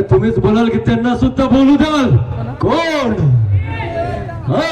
अरे तुम्हीच बोलाल की त्यांना सुद्धा बोलू द्याल? कोण? हा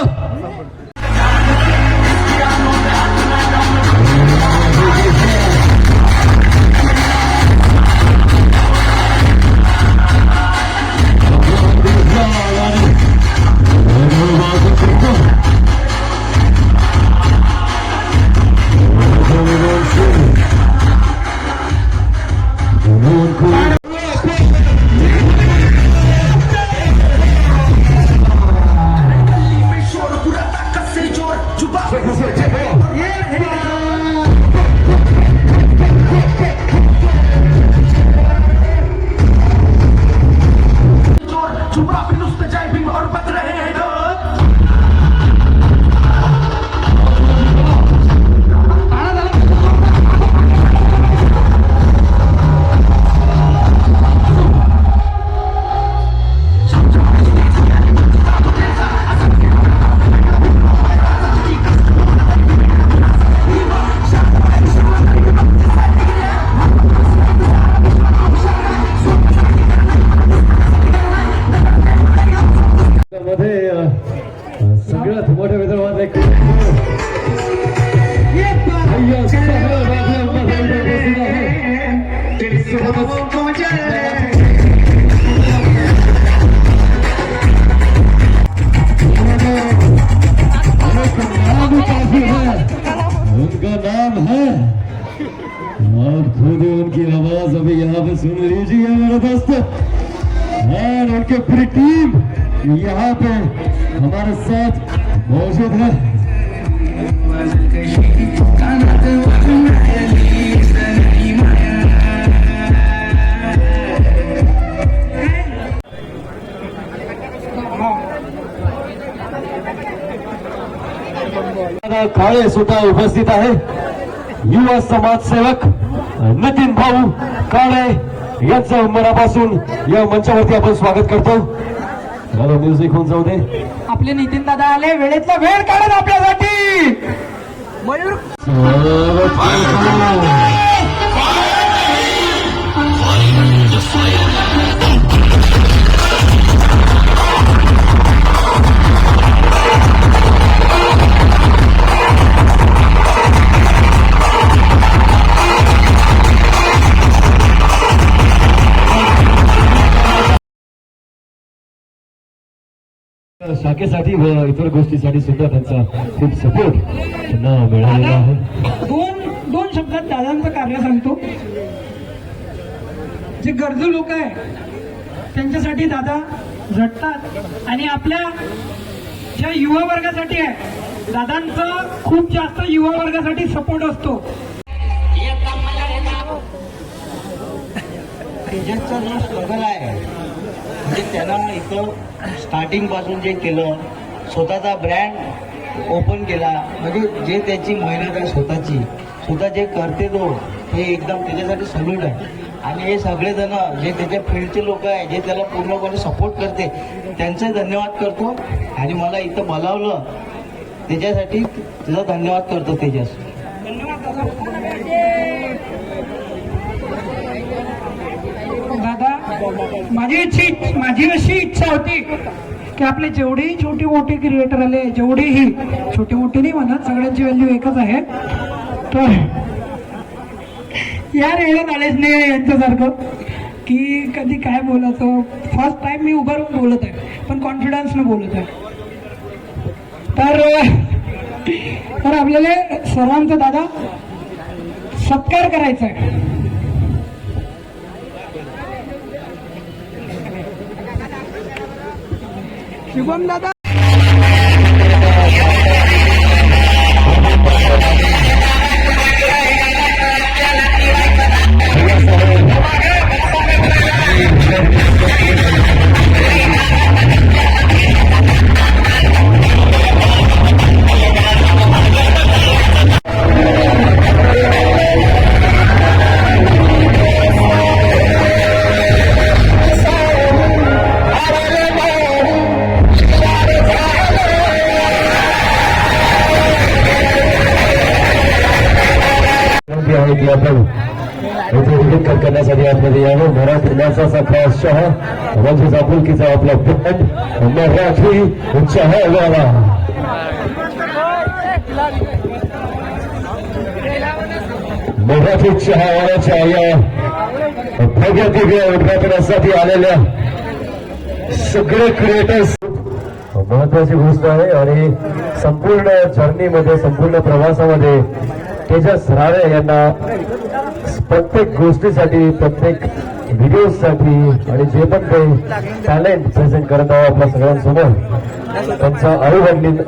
सगळ्यात मोठ्या विदर्भात एक उनका नाम है और खुद उनकी आवाज अभी यहाँ पे सुन लीजिए मेरे दोस्त। और उनके पूरी टीम यहाँ पे हमारे साथ मौजूद है। काळे सुद्धा उपस्थित आहे। युवा समाजसेवक नितीन भाऊ काळे यांचं मनापासून या मंचावरती आपण स्वागत करतो। मला म्युझिक होऊन जाऊ दे। आपले नितीन दादा आले, वेळेतला वेळ काढत आपल्यासाठी मयूर शाखेसाठी व इतर गोष्टीसाठी सुद्धा त्यांचा खूप सपोर्ट त्यांना मिळालेला आहे। दोन शब्दात दादांचं कार्य सांगतो। जे गरजू लोक आहे त्यांच्यासाठी दादा झटतात आणि आपल्या ज्या युवा वर्गासाठी आहे दादांचा खूप जास्त युवा वर्गासाठी सपोर्ट असतो। तेजसचा जो स्ट्रगल आहे म्हणजे त्याला इथं स्टार्टिंग पासून जे केलं, स्वतःचा ब्रँड ओपन केला, म्हणजे जे त्याची मेहनत आहे स्वतः जे करते तो हे एकदम त्याच्यासाठी सल्यूट आहे। आणि हे सगळेजण जे त्याच्या फील्डचे लोक आहे जे त्याला पूर्णपणे सपोर्ट करते त्यांचे धन्यवाद करतो। आणि मला इथं बोलावलं त्याच्यासाठी तुझा धन्यवाद करतो तेजस। दादा माझी अशी इच्छा होती की आपले जेवढेही छोटे मोठे क्रिएटर आले, जेवढेही छोटे मोठे नाही म्हणत, सगळ्यांची व्हॅल्यू एकच आहे, तर या रेळ्यात आलेच नाही यांच्यासारखं की कधी काय बोलायचं। फर्स्ट टाइम मी उभं राहून बोलत आहे पण कॉन्फिडन्सनं बोलत आहे। तर आपल्याला सर्वांचा दादा सत्कार करायचा आहे। शुभम दादा इथे विकेट करण्यासाठी आतमध्ये यावं. मराठी माणसाचा खास चहा म्हणजे आपुलकीचा आपला ब्रँड मराठी चहावाला. मराठी चहावाल्याच्या या भव्य दिव्य उद्घाटनासाठी आलेल्या सगळे क्रिएटर्स महत्वाची गोष्ट आहे. आणि संपूर्ण जर्नीमध्ये संपूर्ण प्रवासामध्ये तेजस राणे यांना प्रत्येक गोष्टीसाठी प्रत्येक व्हिडिओसाठी आणि जे पण काही टॅलेंट प्रेझेंट करत आहोत आपल्या सगळ्यांसमोर त्यांचा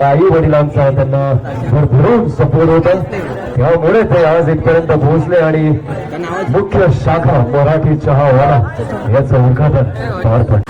आई वडिलांचा त्यांना भरभरून सपोर्ट होता. त्यामुळे ते आज इथपर्यंत पोहोचले आणि मुख्य शाखा मराठी चहावाला याचं उद्घाटन पार पडलं.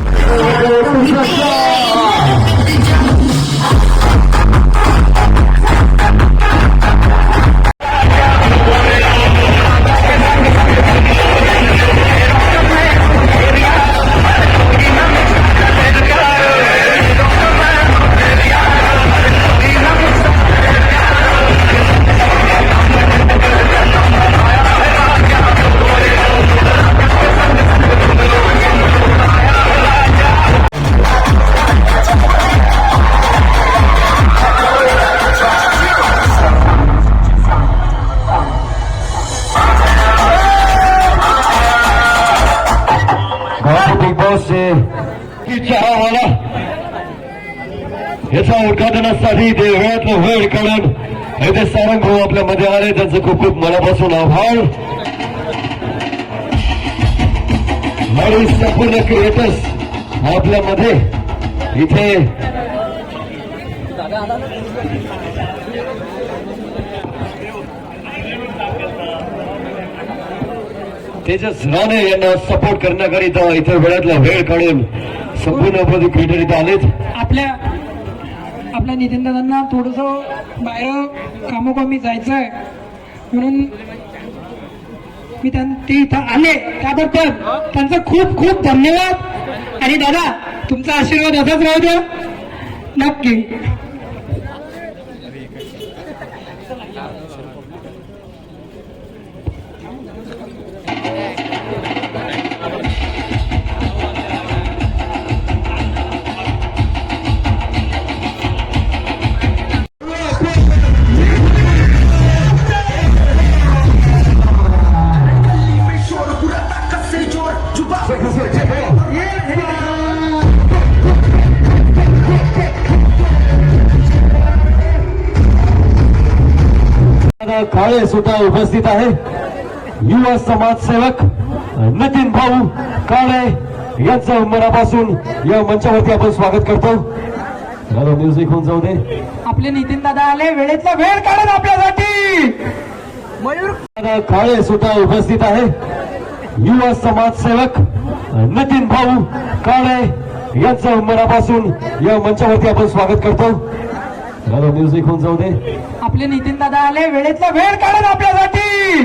बिग बॉस चहावाला याच्या उद्घाटनासाठी ते वेळातलं वेळ काढून इथे सारंग भाऊ आपल्या मध्ये आले. त्यांचं खूप खूप मनापासून आभार. आणि संपूर्ण क्रिएटर्स आपल्या मध्ये इथे तेजस राणे यांना सपोर्ट करण्याकरिता इथे वेळातला वेळ काढून संपूर्ण क्रिएटर इथे आलेत. आपल्या नितीन दादांना थोडस बाहेर कामोकामी जायचंय म्हणून ते इथं आले त्याबद्दल त्यांचं खूप खूप धन्यवाद. आणि दादा तुमचा आशीर्वाद असाच राहू द्या नक्की. काळे सुद्धा उपस्थित आहे. युवा समाजसेवक नितीन भाऊ काळे यांचं मनापासून या मंचावरती आपण स्वागत करतो. म्युझिक होऊन जाऊ दे. आपले नितीन दादा आले वेळेतला वेळ काढून आपल्यासाठी. काळे सुद्धा उपस्थित आहे. युवा समाजसेवक नितीन भाऊ काळे यांचं मनापासून या मंचावरती आपण स्वागत करतो. म्युझिक होऊन जाऊ दे. आपले नितीन दादा आले वेळेतला वेळ काढून आपल्यासाठी.